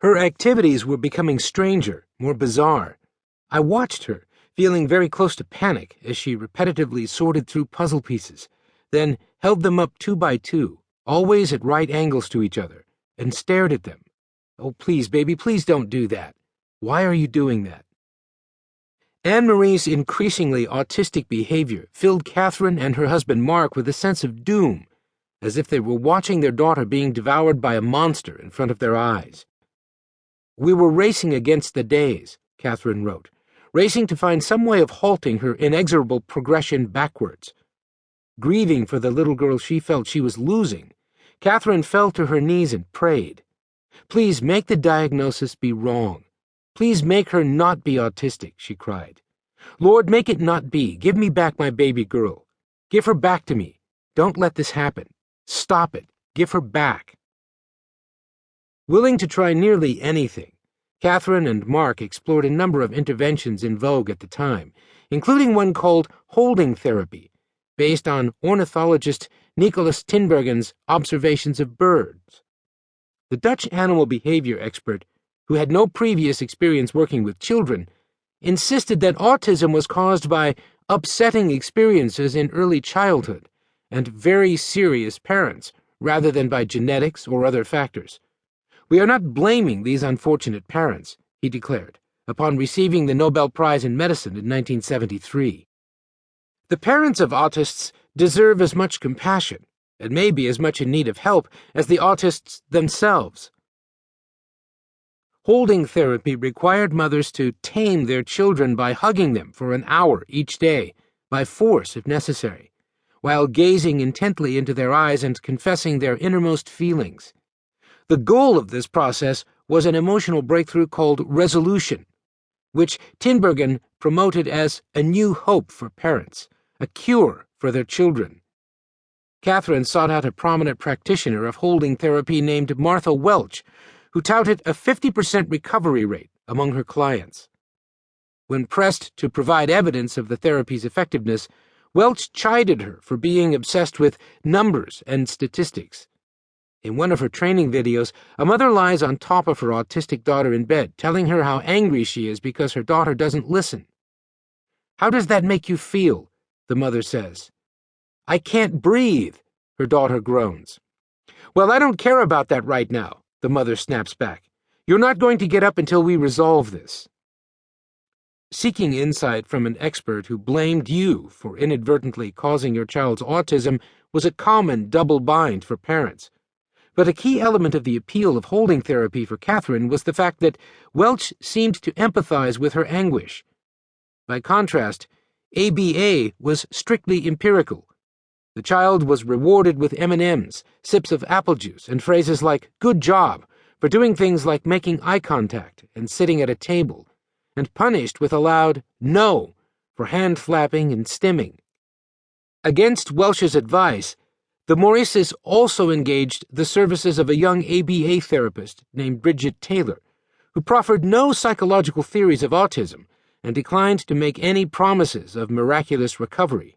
Her activities were becoming stranger, more bizarre. I watched her, feeling very close to panic as she repetitively sorted through puzzle pieces, then held them up 2 by 2, always at right angles to each other, and stared at them. "Oh, please, baby, please don't do that. Why are you doing that?" Anne-Marie's increasingly autistic behavior filled Catherine and her husband Mark with a sense of doom, as if they were watching their daughter being devoured by a monster in front of their eyes. "We were racing against the days," Catherine wrote, racing to find some way of halting her inexorable progression backwards. Grieving for the little girl she felt she was losing, Catherine fell to her knees and prayed. "Please make the diagnosis be wrong. Please make her not be autistic," she cried. "Lord, make it not be. Give me back my baby girl. Give her back to me. Don't let this happen. Stop it. Give her back." Willing to try nearly anything, Catherine and Mark explored a number of interventions in vogue at the time, including one called holding therapy, based on ornithologist Nicholas Tinbergen's observations of birds. The Dutch animal behavior expert, who had no previous experience working with children, insisted that autism was caused by upsetting experiences in early childhood and very serious parents, rather than by genetics or other factors. "We are not blaming these unfortunate parents," he declared, upon receiving the Nobel Prize in Medicine in 1973. "The parents of autists deserve as much compassion, and may be as much in need of help, as the autists themselves." Holding therapy required mothers to tame their children by hugging them for an hour each day, by force if necessary, while gazing intently into their eyes and confessing their innermost feelings. The goal of this process was an emotional breakthrough called resolution, which Tinbergen promoted as a new hope for parents, a cure for their children. Catherine sought out a prominent practitioner of holding therapy named Martha Welch, who touted a 50% recovery rate among her clients. When pressed to provide evidence of the therapy's effectiveness, Welch chided her for being obsessed with numbers and statistics. In one of her training videos, a mother lies on top of her autistic daughter in bed, telling her how angry she is because her daughter doesn't listen. "How does that make you feel?" the mother says. "I can't breathe," her daughter groans. "Well, I don't care about that right now," the mother snaps back. "You're not going to get up until we resolve this." Seeking insight from an expert who blamed you for inadvertently causing your child's autism was a common double bind for parents. But a key element of the appeal of holding therapy for Catherine was the fact that Welch seemed to empathize with her anguish. By contrast, ABA was strictly empirical. The child was rewarded with M&Ms, sips of apple juice, and phrases like "good job" for doing things like making eye contact and sitting at a table, and punished with a loud "no" for hand-flapping and stimming. Against Welch's advice, the Maurices also engaged the services of a young ABA therapist named Bridget Taylor, who proffered no psychological theories of autism and declined to make any promises of miraculous recovery.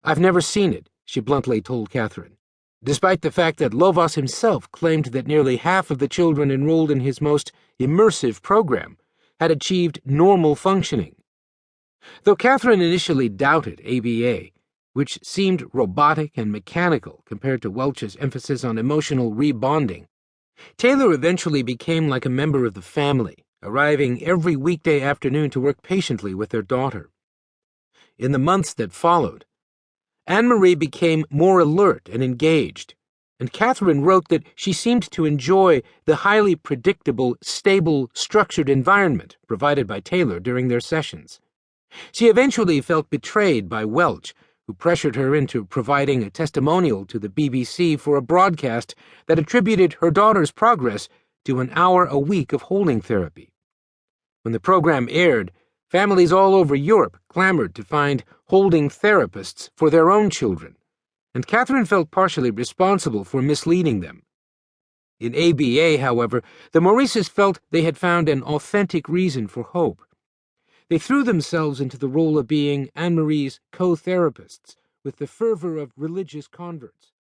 "I've never seen it," she bluntly told Catherine, despite the fact that Lovaas himself claimed that nearly half of the children enrolled in his most immersive program had achieved normal functioning. Though Catherine initially doubted ABA, which seemed robotic and mechanical compared to Welch's emphasis on emotional rebonding, Taylor eventually became like a member of the family, arriving every weekday afternoon to work patiently with their daughter. In the months that followed, Anne-Marie became more alert and engaged, and Catherine wrote that she seemed to enjoy the highly predictable, stable, structured environment provided by Taylor during their sessions. She eventually felt betrayed by Welch, who pressured her into providing a testimonial to the BBC for a broadcast that attributed her daughter's progress to an hour a week of holding therapy. When the program aired, families all over Europe clamored to find holding therapists for their own children, and Catherine felt partially responsible for misleading them. In ABA, however, the Maurices felt they had found an authentic reason for hope. They threw themselves into the role of being Anne-Marie's co-therapists with the fervor of religious converts.